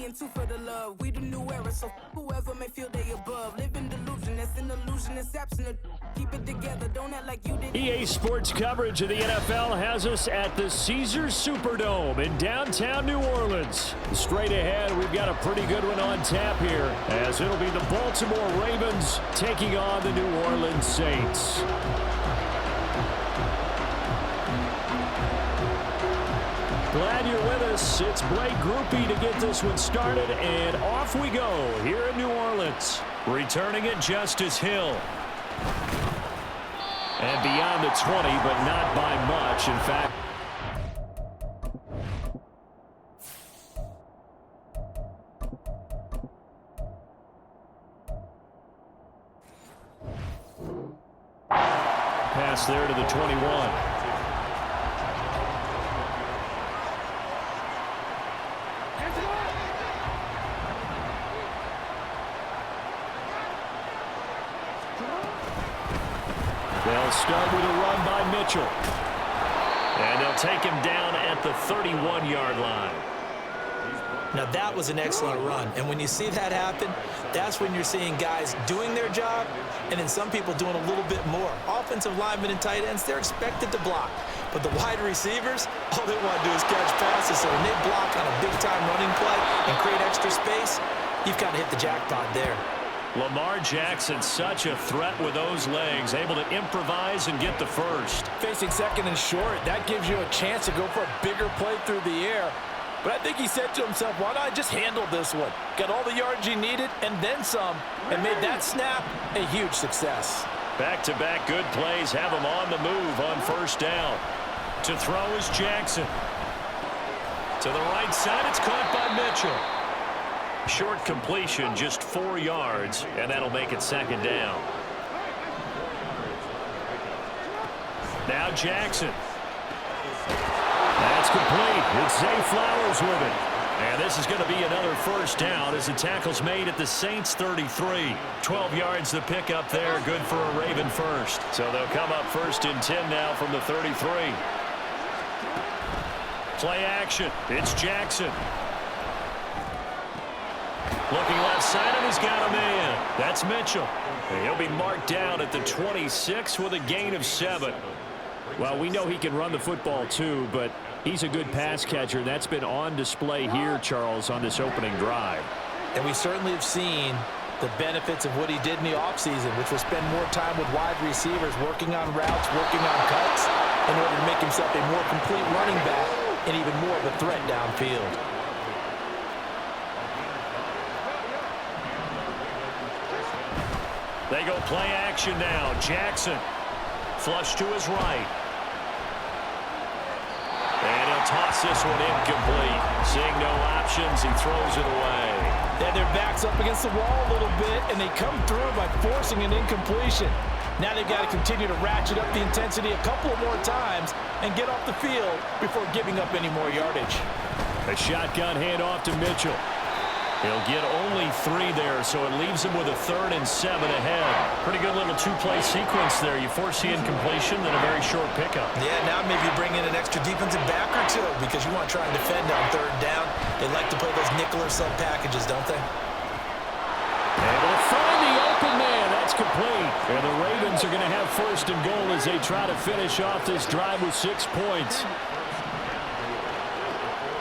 and two for the love. We the new era, so whoever may feel they above. Live in delusion, that's an illusion, it's absent. Keep it together, don't act like you did. EA Sports coverage of the NFL has us at the Caesars Superdome in downtown New Orleans. Straight ahead, we've got a pretty good one on tap here, as it'll be the Baltimore Ravens taking on the New Orleans Saints. Glad you're with us. It's Blake Grupe to get this one started, and off we go here in New Orleans. Returning it, Justice Hill. And beyond the 20, but not by much. In fact, pass there to the 21. They'll start with a run by Mitchell. And they'll take him down at the 31-yard line. Now that was an excellent run, and when you see that happen, that's when you're seeing guys doing their job and then some people doing a little bit more. Offensive linemen and tight ends, they're expected to block, but the wide receivers, all they want to do is catch passes. So when they block on a big-time running play and create extra space, you've got to hit the jackpot there. Lamar Jackson, such a threat with those legs, able to improvise and get the first. Facing second and short, that gives you a chance to go for a bigger play through the air. But I think he said to himself, why not just handle this one? Got all the yards he needed and then some, and made that snap a huge success. Back-to-back good plays have him on the move on first down. To throw is Jackson. To the right side, it's caught by Mitchell. Short completion, just 4 yards, and that'll make it second down. Now Jackson. That's complete. It's Zay Flowers with it. And this is going to be another first down as the tackle's made at the Saints 33. 12 yards to pick up there, good for a Raven first. So they'll come up first and 10 now from the 33. Play action. It's Jackson. Looking left side, and he's got a man. That's Mitchell. And he'll be marked down at the 26 with a gain of 7. Well, we know he can run the football too, but he's a good pass catcher. That's been on display here, Charles, on this opening drive. And we certainly have seen the benefits of what he did in the offseason, which was spend more time with wide receivers, working on routes, working on cuts, in order to make himself a more complete running back and even more of a threat downfield. They go play action now. Jackson, flush to his right. And he'll toss this one incomplete. Seeing no options, he throws it away. Yeah, their back's up against the wall a little bit, and they come through by forcing an incompletion. Now they've got to continue to ratchet up the intensity a couple more times and get off the field before giving up any more yardage. A shotgun handoff to Mitchell. He'll get only 3 there, so it leaves him with a 3rd and 7 ahead. Pretty good little 2-play sequence there. You force the incompletion, then a very short pickup. Yeah, now maybe you bring in an extra defensive back or two because you want to try and defend on 3rd down. They like to play those nickel or sub packages, don't they? Able to find the open man. That's complete. And the Ravens are going to have 1st and goal as they try to finish off this drive with 6 points.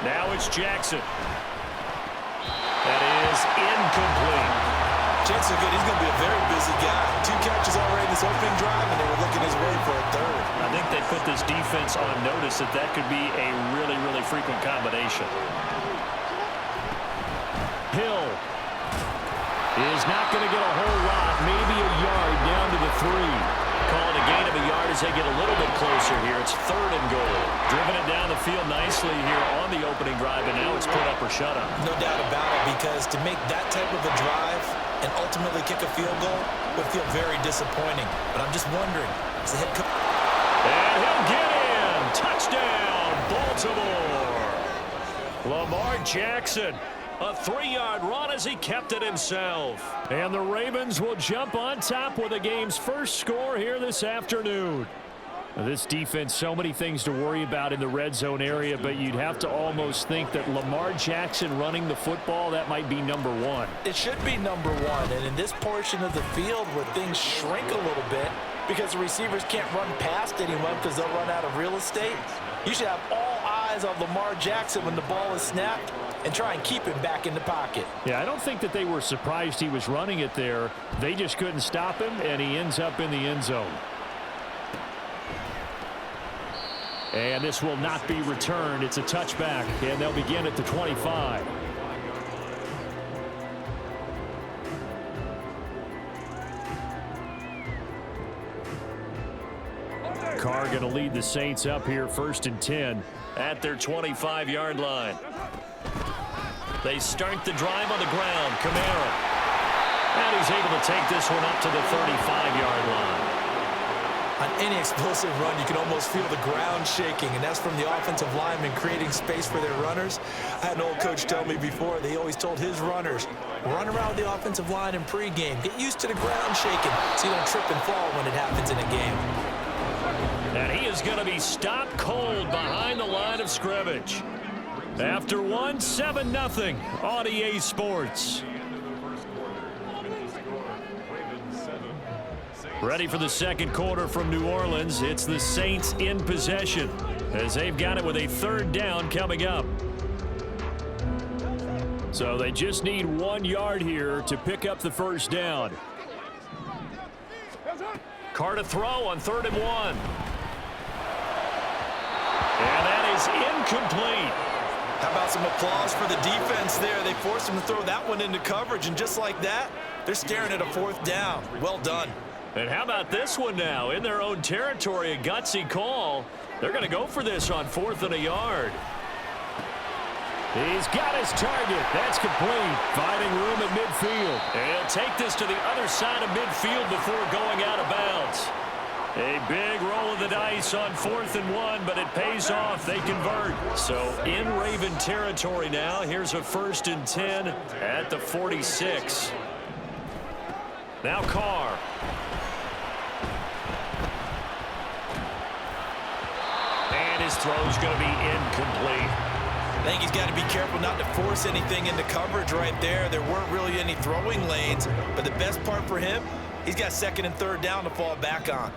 Now it's Jackson. That is incomplete. Chances are good. He's going to be a very busy guy. 2 catches already in this opening drive, and they were looking his way for a 3rd. I think they put this defense on notice that that could be a really, really frequent combination. Hill is not going to get a whole lot, maybe a yard down to the 3. Call it a gain of a yard as they get a little bit closer here. It's 3rd and goal. Driven it down the field nicely here on the opening drive, and now it's put up or shut up. No doubt about it, because to make that type of a drive and ultimately kick a field goal would feel very disappointing. But I'm just wondering, is the head coach... And he'll get in. Touchdown, Baltimore. Lamar Jackson. A 3-yard run as he kept it himself. And the Ravens will jump on top with the game's first score here this afternoon. This defense, so many things to worry about in the red zone area, but you'd have to almost think that Lamar Jackson running the football, that might be number one. It should be number one, and in this portion of the field where things shrink a little bit because the receivers can't run past anyone because they'll run out of real estate, you should have all eyes on Lamar Jackson when the ball is snapped and try and keep him back in the pocket. Yeah, I don't think that they were surprised he was running it there. They just couldn't stop him, and he ends up in the end zone. And this will not be returned. It's a touchback, and they'll begin at the 25. Carr going to lead the Saints up here, 1st and 10 at their 25-yard line. They start the drive on the ground. Kamara. And he's able to take this one up to the 35-yard line. On any explosive run, you can almost feel the ground shaking, and that's from the offensive linemen creating space for their runners. I had an old coach tell me before, they always told his runners, run around the offensive line in pregame. Get used to the ground shaking so you don't trip and fall when it happens in a game. And he is going to be stopped cold behind the line of scrimmage. After 7-0 on EA Sports. Ready for the second quarter from New Orleans. It's the Saints in possession as they've got it with a 3rd down coming up. So they just need 1 yard here to pick up the 1st down. Carr to throw on 3rd and 1. And that is incomplete. How about some applause for the defense there? They forced him to throw that one into coverage, and just like that, they're staring at a 4th down. Well done. And how about this one now? In their own territory, a gutsy call. They're going to go for this on 4th and a yard. He's got his target. That's complete. Finding room at midfield. And he'll take this to the other side of midfield before going out of bounds. A big roll of the dice on 4th and 1, but it pays off. They convert. So in Raven territory now. Here's a 1st and 10 at the 46. Now Carr. And his throw's going to be incomplete. I think he's got to be careful not to force anything into coverage right there. There weren't really any throwing lanes, but the best part for him, he's got 2nd and 3rd down to fall back on.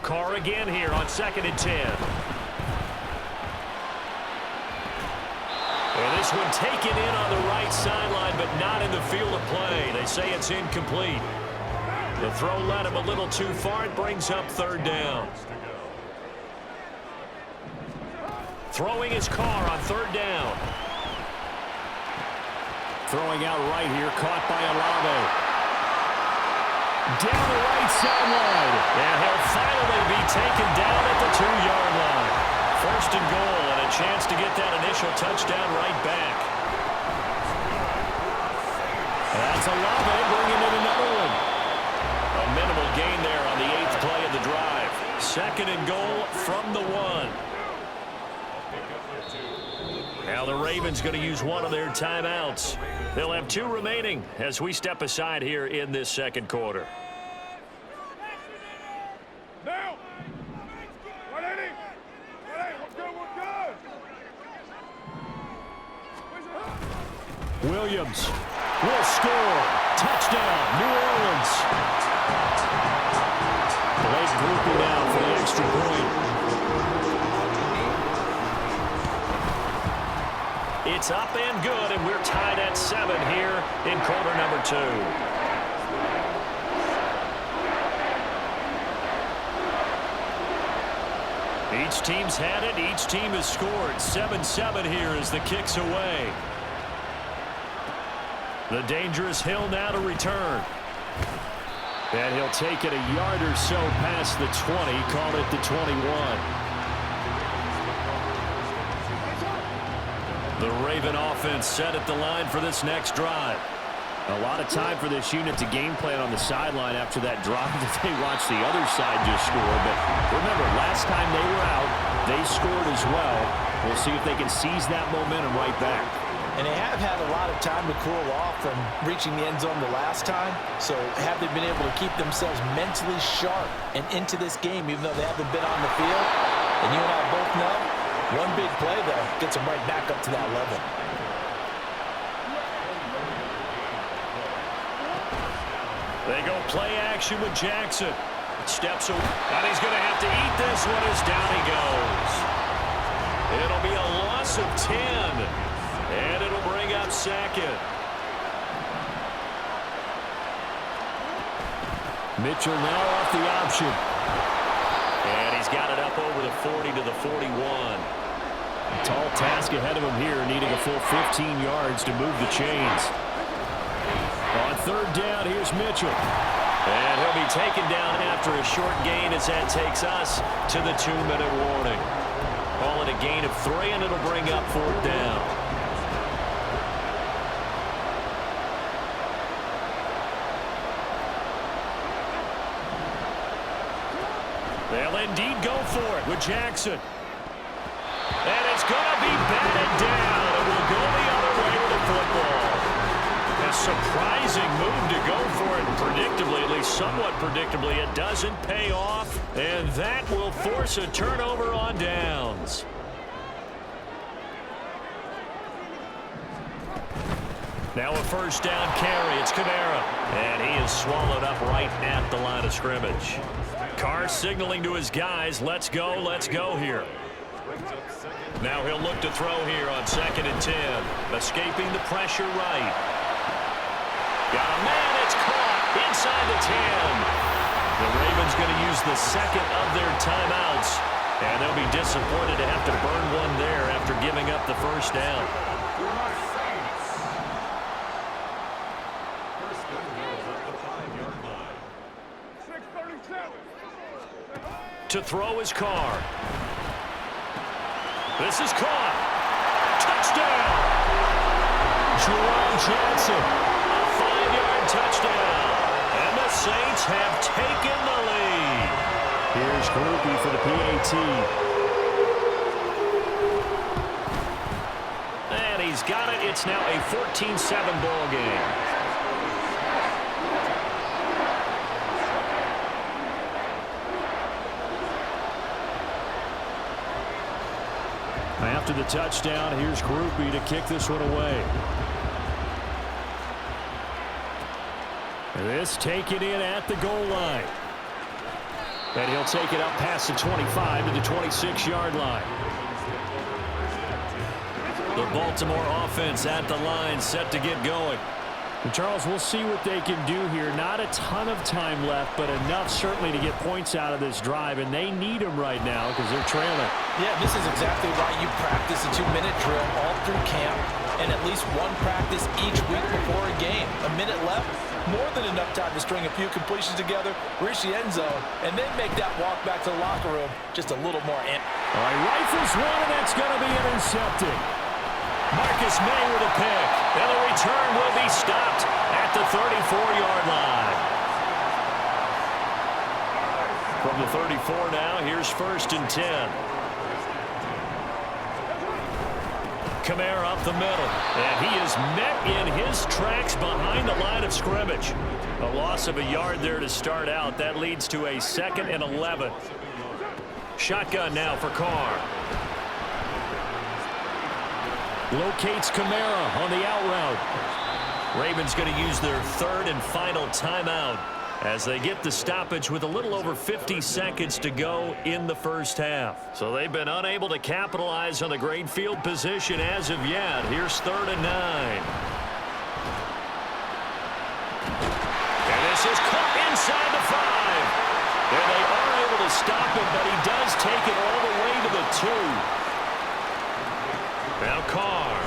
Carr again here on 2nd and 10. And this one taken in on the right sideline, but not in the field of play. They say it's incomplete. The throw led him a little too far. It brings up 3rd down. Throwing his Carr on 3rd down. Throwing out right here, caught by Olave. Down the right sideline. And he'll finally be taken down at the 2-yard line. 1st and goal, and a chance to get that initial touchdown right back. That's Olave bringing in another one. A minimal gain there on the 8th play of the drive. 2nd and goal from the 1. Now the Ravens going to use one of their timeouts. They'll have 2 remaining as we step aside here in this second quarter. Williams will score. Touchdown, New Orleans. Blake Grupe now for the extra point. It's up and good, and we're tied at 7 here in quarter number 2. Each team's had it. Each team has scored. 7-7 here as the kick's away. The dangerous Hill now to return. And he'll take it a yard or so past the 20. Call it the 21. The Raven offense set at the line for this next drive. A lot of time for this unit to game plan on the sideline after that drive that they watched the other side just score. But remember, last time they were out, they scored as well. We'll see if they can seize that momentum right back. And they have had a lot of time to cool off from reaching the end zone the last time. So have they been able to keep themselves mentally sharp and into this game, even though they haven't been on the field? And you and I both know, one big play, though, gets them right back up to that level. They go play action with Jackson. Steps away, and he's going to have to eat this one as down he goes. It'll be a loss of 10. And it'll bring up second. Mitchell now off the option. And he's got it up over the 40 to the 41. A tall task ahead of him here, needing a full 15 yards to move the chains. On third down, here's Mitchell. And he'll be taken down after a short gain as that takes us to the 2-minute warning. Call it a gain of 3, and it'll bring up fourth down. They'll indeed go for it with Jackson. And it's going to be batted down. It will go the other way with the football. A surprising move to go for it. Predictably, at least somewhat predictably, it doesn't pay off. And that will force a turnover on downs. Now a first down carry. It's Kamara. And he is swallowed up right at the line of scrimmage. Carr signaling to his guys, let's go here. Now he'll look to throw here on 2nd and 10. Escaping the pressure right. Got a man, it's caught inside the 10. The Ravens going to use the second of their timeouts. And they'll be disappointed to have to burn one there after giving up the first down. To throw his Carr. This is caught. Touchdown! Jerome Johnson. A 5-yard touchdown. And the Saints have taken the lead. Here's Groupie for the PAT. And he's got it. It's now a 14-7 ball game. After the touchdown, here's Groupie to kick this one away. This taken in at the goal line. And he'll take it up past the 25 to the 26-yard line. The Baltimore offense at the line, set to get going. And Charles, we'll see what they can do here. Not a ton of time left, but enough certainly to get points out of this drive, and they need them right now because they're trailing. Yeah, this is exactly why you practice a 2-minute drill all through camp and at least one practice each week before a game. A minute left, more than enough time to string a few completions together, reach the end zone, and then make that walk back to the locker room just a little more amped. All right, rifles one, and that's going to be intercepted. Marcus May with a pick, and the return will be stopped at the 34-yard line. From the 34 now, here's 1st and 10. Kamara up the middle, and he is met in his tracks behind the line of scrimmage. A loss of a yard there to start out. That leads to a 2nd and 11. Shotgun now for Carr. Locates Kamara on the out route. Ravens going to use their 3rd and final timeout as they get the stoppage with a little over 50 seconds to go in the first half. So they've been unable to capitalize on the great field position as of yet. Here's 3rd and 9. And this is caught inside the 5. And they are able to stop him, but he does take it all the way to the 2. Now Carr.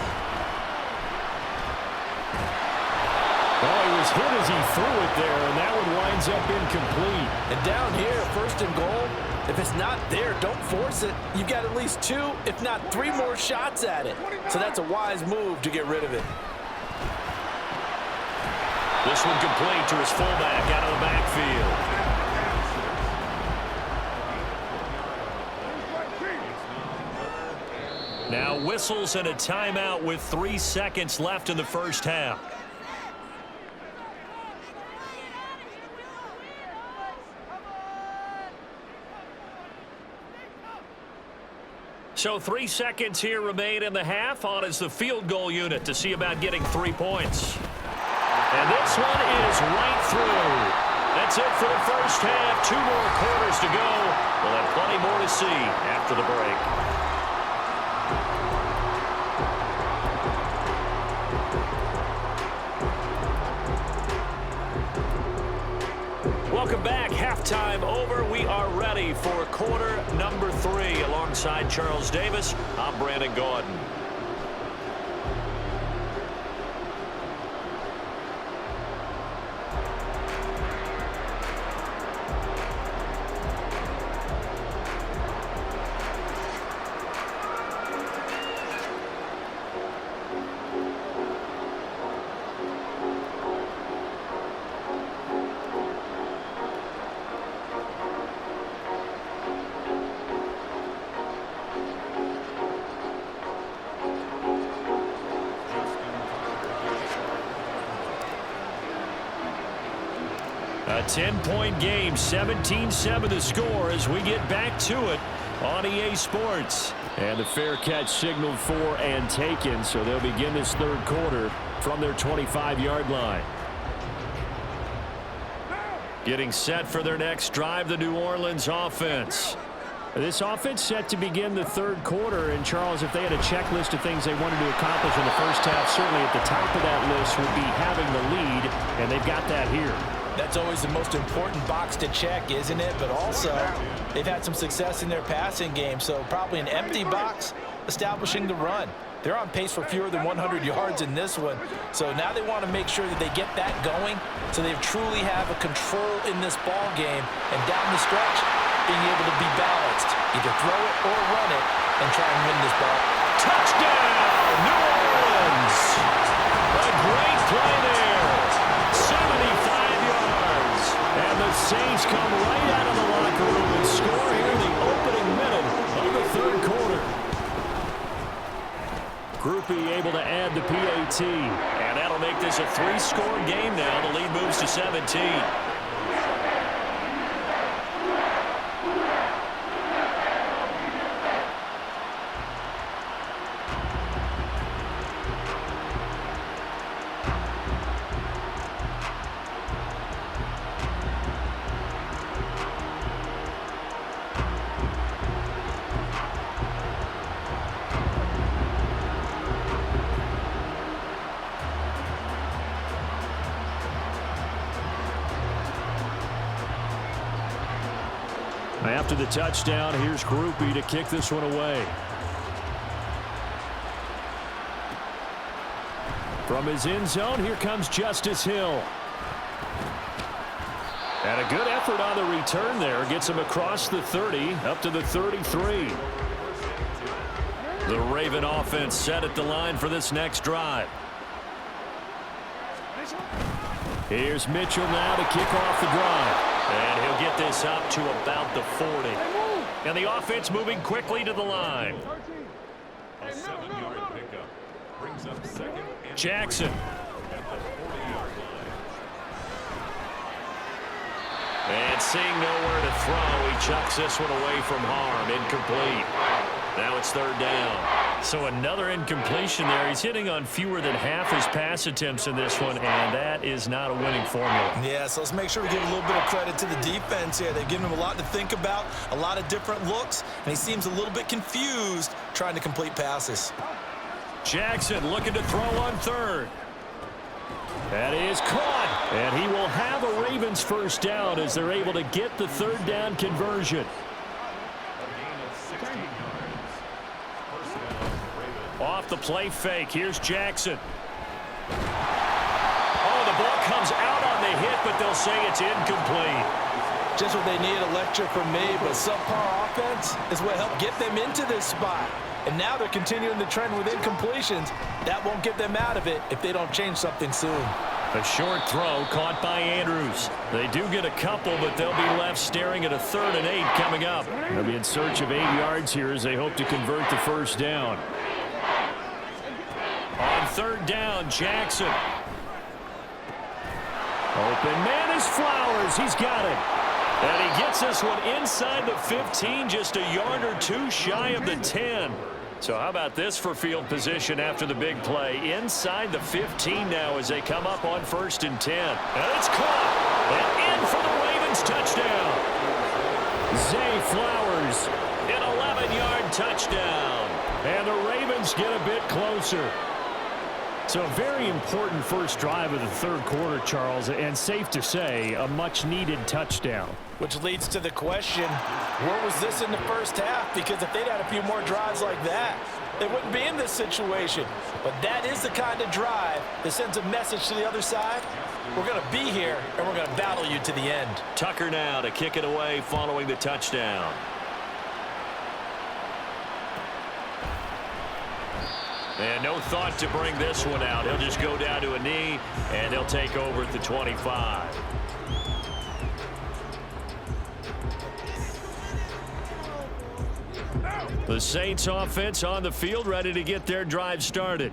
Oh, he was hit as he threw it there, and that one winds up incomplete. And down here, 1st and goal, if it's not there, don't force it. You've got at least 2, if not 3 more shots at it. So that's a wise move to get rid of it. This one complete to his fullback out of the backfield. Now whistles and a timeout with 3 seconds left in the first half. So 3 seconds here remain in the half. On is the field goal unit to see about getting 3 points. And this one is right through. That's it for the first half. 2 more quarters to go. We'll have plenty more to see after the break. Welcome back. Halftime over. We are ready for quarter number 3. Alongside Charles Davis, I'm Brandon Gaudin. A 10-point game, 17-7 the score as we get back to it on EA Sports. And the fair catch signaled for and taken, so they'll begin this third quarter from their 25-yard line. Getting set for their next drive, the New Orleans offense. This offense set to begin the third quarter, and Charles, if they had a checklist of things they wanted to accomplish in the first half, certainly at the top of that list would be having the lead, and they've got that here. That's always the most important box to check, isn't it? But also, they've had some success in their passing game, so probably an empty box establishing the run. They're on pace for fewer than 100 yards in this one, so now they want to make sure that they get that going so they truly have a control in this ball game, and down the stretch, being able to be balanced. Either throw it or run it and try and win this ball. Touchdown, New Orleans! A great play there. 75 yards. And the Saints come right out of the locker room and score here in the opening minute of the third quarter. Groupie able to add the PAT. And that'll make this a 3-score game now. The lead moves to 17. After the touchdown, here's Groupie to kick this one away. From his end zone, here comes Justice Hill. And a good effort on the return there. Gets him across the 30, up to the 33. The Raven offense set at the line for this next drive. Here's Mitchell now to kick off the drive. And he'll get this up to about the 40. And the offense moving quickly to the line. A 7-yard pickup brings up second. Jackson. At the 40-yard line. And seeing nowhere to throw, he chucks this one away from harm. Incomplete. Now it's third down. So another incompletion there. He's hitting on fewer than half his pass attempts in this one, and that is not a winning formula. Yeah, so let's make sure we give a little bit of credit to the defense here. They've given him a lot to think about, a lot of different looks, and he seems a little bit confused trying to complete passes. Jackson looking to throw on third. That is caught, and he will have a Ravens first down as they're able to get the third down conversion. Off the play fake. Here's Jackson. Oh, the ball comes out on the hit, but they'll say it's incomplete. Just what they need, a lecture from me, but subpar offense is what helped get them into this spot. And now they're continuing the trend with incompletions. That won't get them out of it if they don't change something soon. A short throw caught by Andrews. They do get a couple, but they'll be left staring at a 3rd and 8 coming up. They'll be in search of 8 yards here as they hope to convert the first down. On 3rd down, Jackson. Open man is Flowers. He's got it. And he gets this one inside the 15, just a yard or 2 shy of the 10. So how about this for field position after the big play? Inside the 15 now as they come up on 1st and 10. And it's caught. And in for the Ravens touchdown. Zay Flowers, an 11-yard touchdown. And the Ravens get a bit closer. So a very important first drive of the 3rd quarter, Charles, and safe to say, a much-needed touchdown. Which leads to the question, where was this in the first half? Because if they'd had a few more drives like that, they wouldn't be in this situation. But that is the kind of drive that sends a message to the other side. We're going to be here, and we're going to battle you to the end. Tucker now to kick it away following the touchdown. And no thought to bring this one out. He'll just go down to a knee, and they'll take over at the 25. The Saints offense on the field, ready to get their drive started.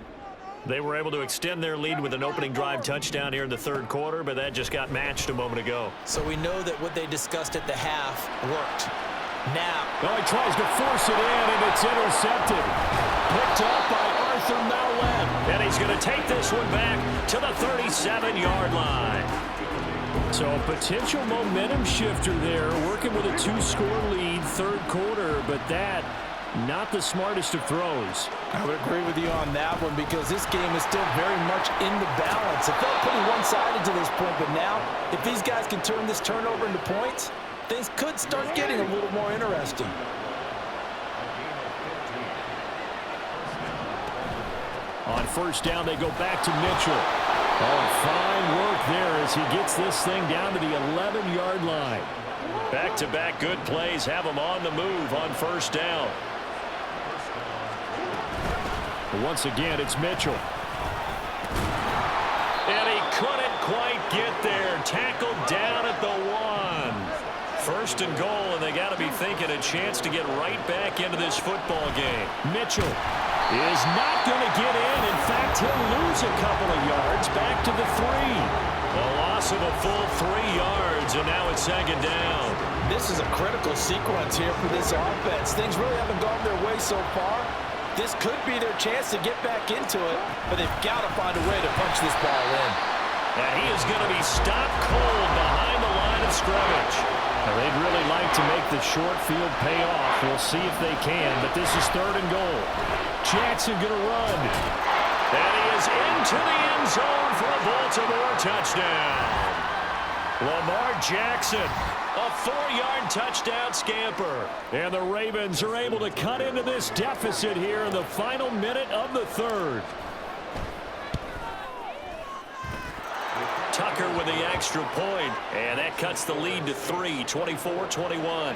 They were able to extend their lead with an opening drive touchdown here in the 3rd quarter, but that just got matched a moment ago. So we know that what they discussed at the half worked. Now. Oh, he tries to force it in, and it's intercepted. Picked up by Arthur Maulet. And he's going to take this one back to the 37-yard line. So a potential momentum shifter there, working with a 2-score lead, 3rd quarter, but that not the smartest of throws. I would agree with you on that one because this game is still very much in the balance. It felt pretty one-sided to this point, but now if these guys can turn this turnover into points, things could start getting a little more interesting. On 1st down, they go back to Mitchell. Oh, fine work there as he gets this thing down to the 11-yard line. Back-to-back good plays have him on the move on 1st down. Once again, it's Mitchell. And he couldn't quite get there. Tackled down at the 1. 1st and goal, and they got to be thinking a chance to get right back into this football game. Mitchell is not going to get in. In fact, he'll lose a couple of yards back to the 3. A loss of a full 3 yards, and now it's 2nd down. This is a critical sequence here for this offense. Things really haven't gone their way so far. This could be their chance to get back into it, but they've got to find a way to punch this ball in. And he is going to be stopped cold behind the line of scrimmage. Now, they'd really like to make the short field pay off. We'll see if they can, but this is 3rd and goal. Jackson going to run. And he is into the end zone for a Baltimore touchdown. Lamar Jackson, a 4-yard touchdown scamper. And the Ravens are able to cut into this deficit here in the final minute of the 3rd. Tucker with the extra point, and that cuts the lead to 3, 24-21.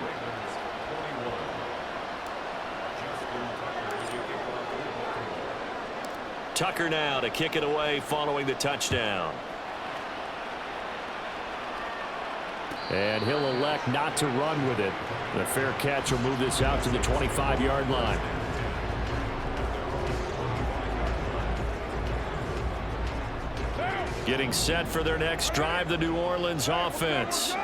Tucker now to kick it away following the touchdown. And he'll elect not to run with it. The fair catch will move this out to the 25-yard line. Getting set for their next drive, the New Orleans offense.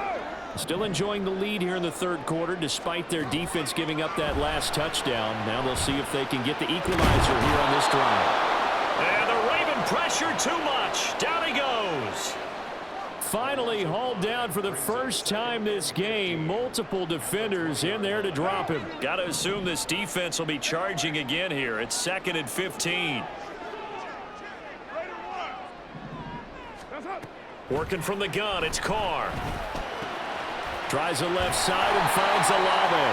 Still enjoying the lead here in the 3rd quarter despite their defense giving up that last touchdown. Now they'll see if they can get the equalizer here on this drive. And the Raven pressure too much. Down he goes. Finally hauled down for the first time this game. Multiple defenders in there to drop him. Got to assume this defense will be charging again here. It's 2nd and 15. Working from the gun, it's Carr. Tries the left side and finds Olave.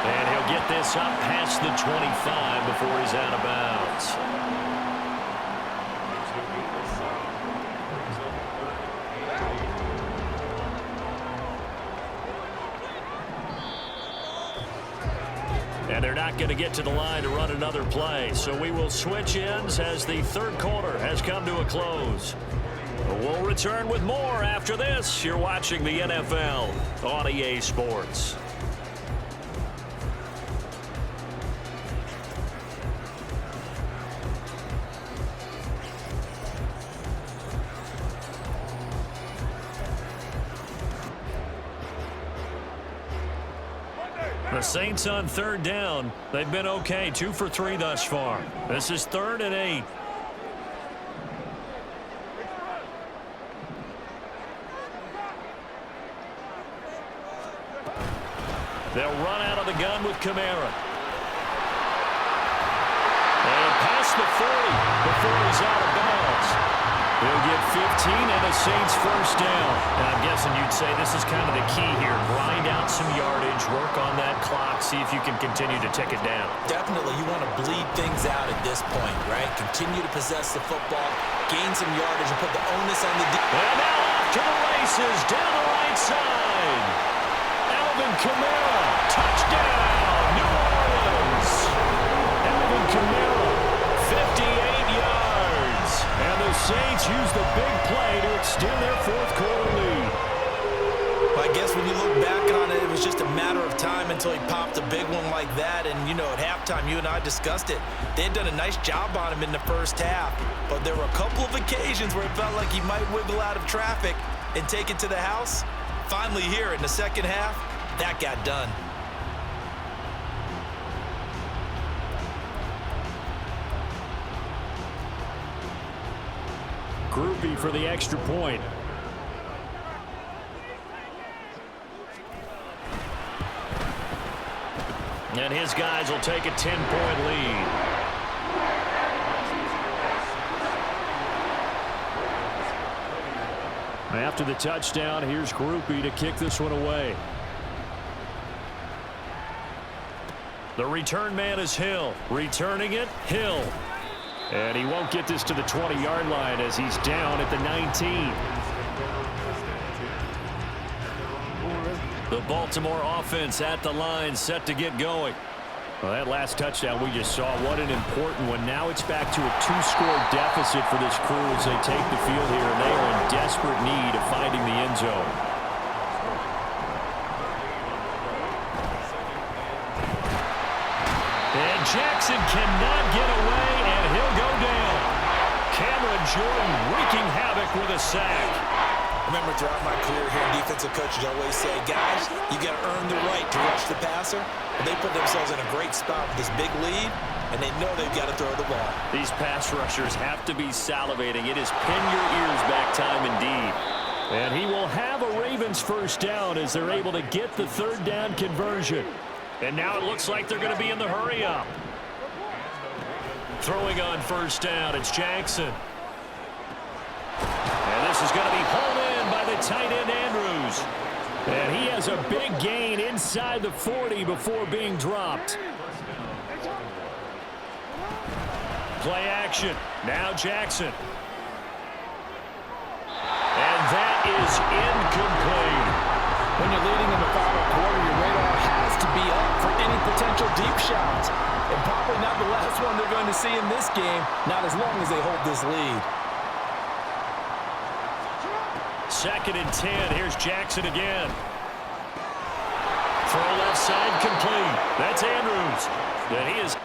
And he'll get this up past the 25 before he's out of bounds. And they're not going to get to the line to run another play. So we will switch ends as the 3rd quarter has come to a close. We'll return with more after this. You're watching the NFL on EA Sports. The Saints on third down. They've been okay, 2 for 3 thus far. This is 3rd and 8. They'll run out of the gun with Kamara. And past the 40 before he's out of bounds. He'll get 15 and the Saints first down. And I'm guessing you'd say this is kind of the key here. Grind out some yardage, work on that clock, see if you can continue to tick it down. Definitely, you want to bleed things out at this point, right? Continue to possess the football, gain some yardage, and put the onus on the defense. And now off to the races, down the right side. Alvin Kamara, touchdown, New Orleans. Alvin Kamara, 58 yards. And the Saints use the big play to extend their 4th quarter lead. I guess when you look back on it, it was just a matter of time until he popped a big one like that. And, you know, at halftime, you and I discussed it. They had done a nice job on him in the first half. But there were a couple of occasions where it felt like he might wiggle out of traffic and take it to the house. Finally here in the second half, that got done. Groupie for the extra point. And his guys will take a 10-point lead. After the touchdown, here's Groupie to kick this one away. The return man is Hill. Returning it, Hill. And he won't get this to the 20-yard line as he's down at the 19. The Baltimore offense at the line, set to get going. Well, that last touchdown we just saw, what an important one. Now it's back to a 2-score deficit for this crew as they take the field here, and they are in desperate need of finding the end zone. And Jackson cannot get away, and he'll go down. Cameron Jordan wreaking havoc with a sack. Remember, throughout my career here, defensive coaches always say, guys, you got to earn the right to rush the passer. And they put themselves in a great spot with this big lead, and they know they've got to throw the ball. These pass rushers have to be salivating. It is pin your ears back time indeed. And he will have a Ravens first down as they're able to get the 3rd down conversion. And now it looks like they're going to be in the hurry up. Throwing on first down, it's Jackson. And this is going to be hauled in by the tight end Andrews. And he has a big gain inside the 40 before being dropped. Play action. Now Jackson. And that is incomplete. When you're leading in the final quarter, your radar has to be up for any potential deep shots. And probably not the last one they're going to see in this game, not as long as they hold this lead. 2nd and 10. Here's Jackson again. Throw left side complete. That's Andrews. And he is...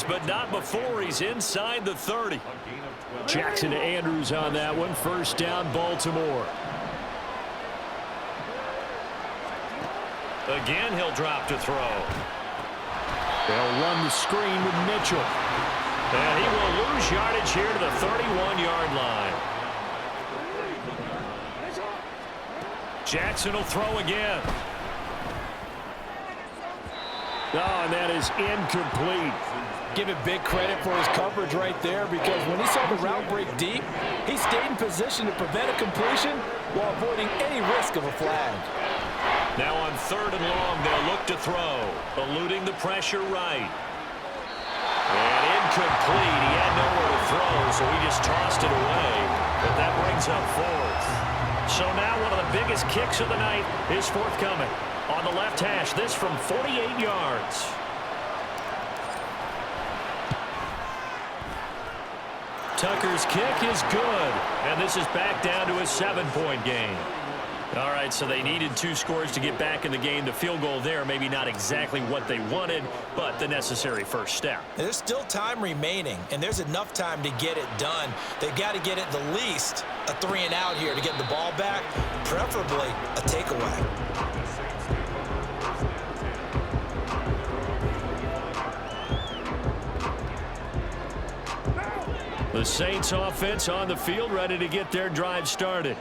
but not before he's inside the 30. Jackson to Andrews on that one. First down, Baltimore. Again, he'll drop to throw. They'll run the screen with Mitchell. And he will lose yardage here to the 31-yard line. Jackson will throw again. Oh, and that is incomplete. Give it big credit for his coverage right there, because when he saw the route break deep, he stayed in position to prevent a completion while avoiding any risk of a flag. Now on 3rd and long, they'll look to throw. Eluding the pressure right. And incomplete. He had nowhere to throw, so he just tossed it away. But that brings up fourth. So now one of the biggest kicks of the night is forthcoming. On the left hash, this from 48 yards. Tucker's kick is good, and this is back down to a 7-point game. All right, so they needed 2 scores to get back in the game. The field goal there, maybe not exactly what they wanted, but the necessary first step. There's still time remaining, and there's enough time to get it done. They've got to get it the least a 3-and-out here to get the ball back, preferably a takeaway. The Saints offense on the field, ready to get their drive started.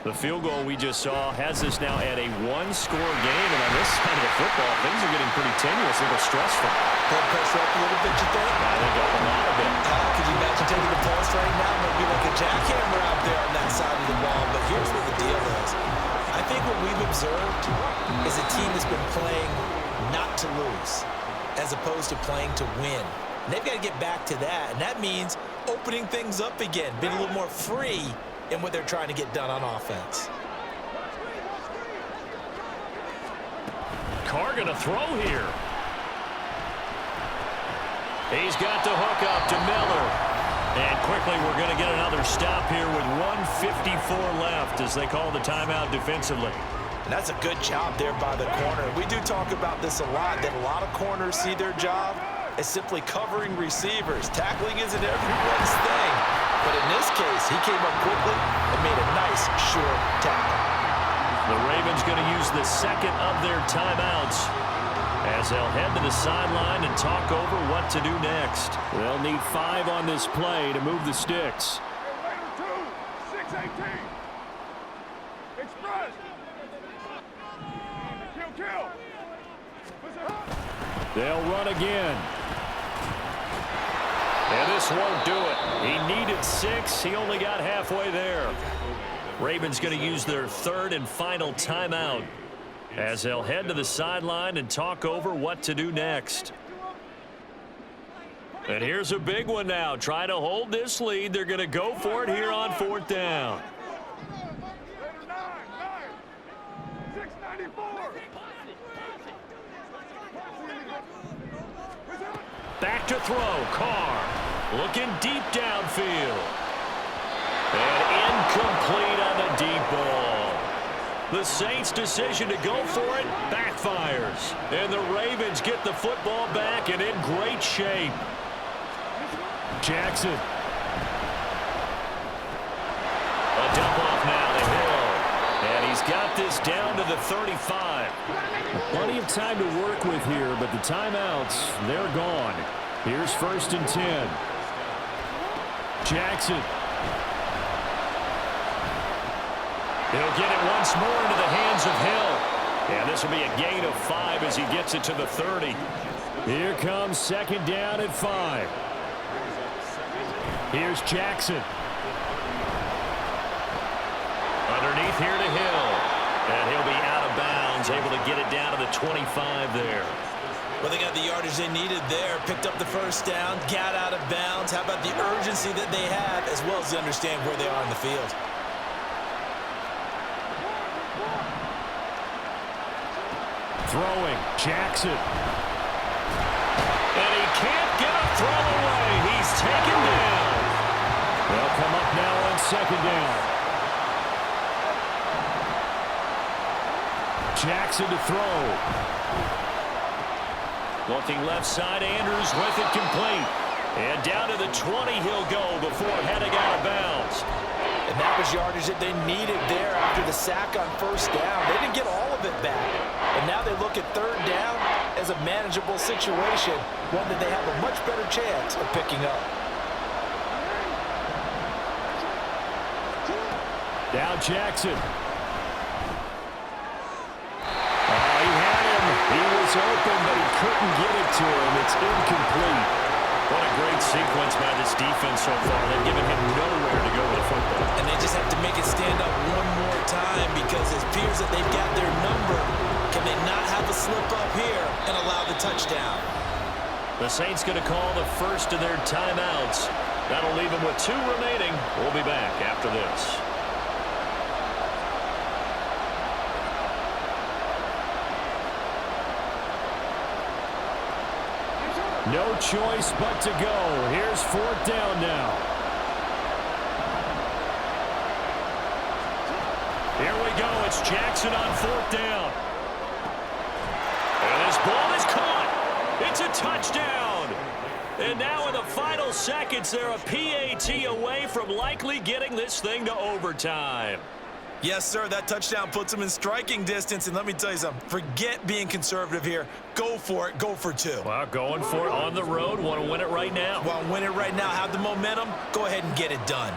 The field goal we just saw has us now at a 1-score game, and on this side of the football, things are getting pretty tenuous, a little stressful. Blood pressure up a little bit, you think? I think up a lot of it. Could you imagine taking the pulse right now? It might be like a jackhammer out there on that side of the ball, but here's what the deal is. I think what we've observed is a team that's been playing not to lose as opposed to playing to win. And they've got to get back to that, and that means opening things up again, being a little more free in what they're trying to get done on offense. Carr going to throw here. He's got the hook up to Miller. And quickly we're going to get another stop here with 1:54 left as they call the timeout defensively. And that's a good job there by the corner. We do talk about this a lot, that a lot of corners see their job as simply covering receivers. Tackling isn't everyone's thing. But in this case, he came up quickly and made a nice, short tackle. The Ravens going to use the second of their timeouts as they'll head to the sideline and talk over what to do next. They'll need 5 on this play to move the sticks. They'll run again. And this won't do it. He needed 6. He only got halfway there. Ravens going to use their third and final timeout as they'll head to the sideline and talk over what to do next. And here's a big one now. Trying to hold this lead. They're going to go for it here on 4th down. Back to throw. Carr looking deep downfield. And incomplete on the deep ball. The Saints' decision to go for it backfires. And the Ravens get the football back and in great shape. Jackson. A dump off now to Hill. And he's got this down to the 35. Plenty of time to work with here, but the timeouts, they're gone. Here's 1st and 10. Jackson. He'll get it once more into the hands of Hill. And this will be a gain of 5 as he gets it to the 30. Here comes 2nd down at 5. Here's Jackson. Underneath here to Hill. And he'll be out of bounds, able to get it down to the 25 there. Well, they got the yardage they needed there, picked up the 1st down, got out of bounds. How about the urgency that they have, as well as they understand where they are in the field? Throwing, Jackson. And he can't get a throw away. He's taken down. They'll come up now on 2nd down. Jackson to throw. Looking left side, Andrews with it complete. And down to the 20 he'll go before heading out of bounds. And that was yardage that they needed there after the sack on 1st down. They didn't get all of it back. And now they look at 3rd down as a manageable situation, one that they have a much better chance of picking up. Now Jackson. He had him. He was open, but he couldn't get it to him. It's incomplete. What a great sequence by this defense so far. They've given him nowhere to go with the football. And they just have to make it stand up one more time because it appears that they've got their number. Can they not have a slip up here and allow the touchdown? The Saints going to call the first of their timeouts. That'll leave them with 2 remaining. We'll be back after this. No choice but to go. Here's 4th down now. Here we go. It's Jackson on 4th down. And this ball is caught. It's a touchdown. And now in the final seconds, they're a PAT away from likely getting this thing to overtime. Yes, sir. That touchdown puts them in striking distance. And let me tell you something. Forget being conservative here. Go for it. Go for 2. Well, going for it on the road. Want to win it right now. Want to win it right now. Have the momentum. Go ahead and get it done.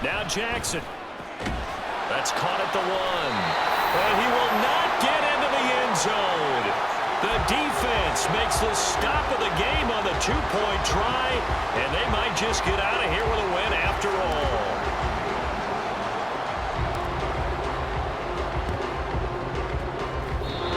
Now Jackson. That's caught at the 1. And he will not get into the end zone. The defense makes the stop of the game on the 2-point try, and they might just get out of here with a win after all.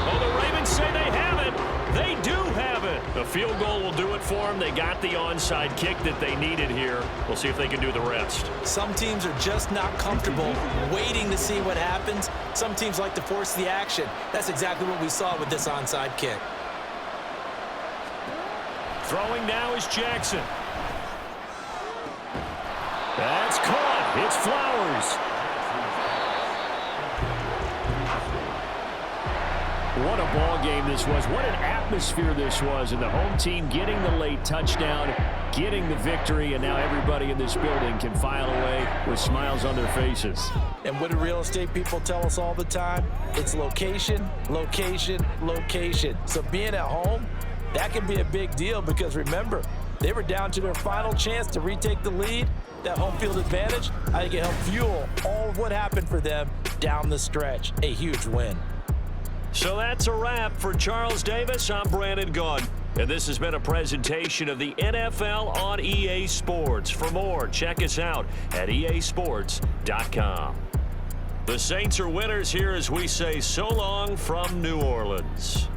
Well, the Ravens say they have it. They do have it. The field goal will do it for them. They got the onside kick that they needed here. We'll see if they can do the rest. Some teams are just not comfortable waiting to see what happens. Some teams like to force the action. That's exactly what we saw with this onside kick. Throwing now is Jackson. That's caught. It's Flowers. What a ball game this was. What an atmosphere this was. And the home team getting the late touchdown, getting the victory, and now everybody in this building can file away with smiles on their faces. And what do real estate people tell us all the time? It's location, location, location. So being at home, that can be a big deal because remember, they were down to their final chance to retake the lead. That home field advantage, I think it helped fuel all of what happened for them down the stretch. A huge win. So that's a wrap for Charles Davis. I'm Brandon Gaudin, and this has been a presentation of the NFL on EA Sports. For more, check us out at easports.com. The Saints are winners here as we say so long from New Orleans.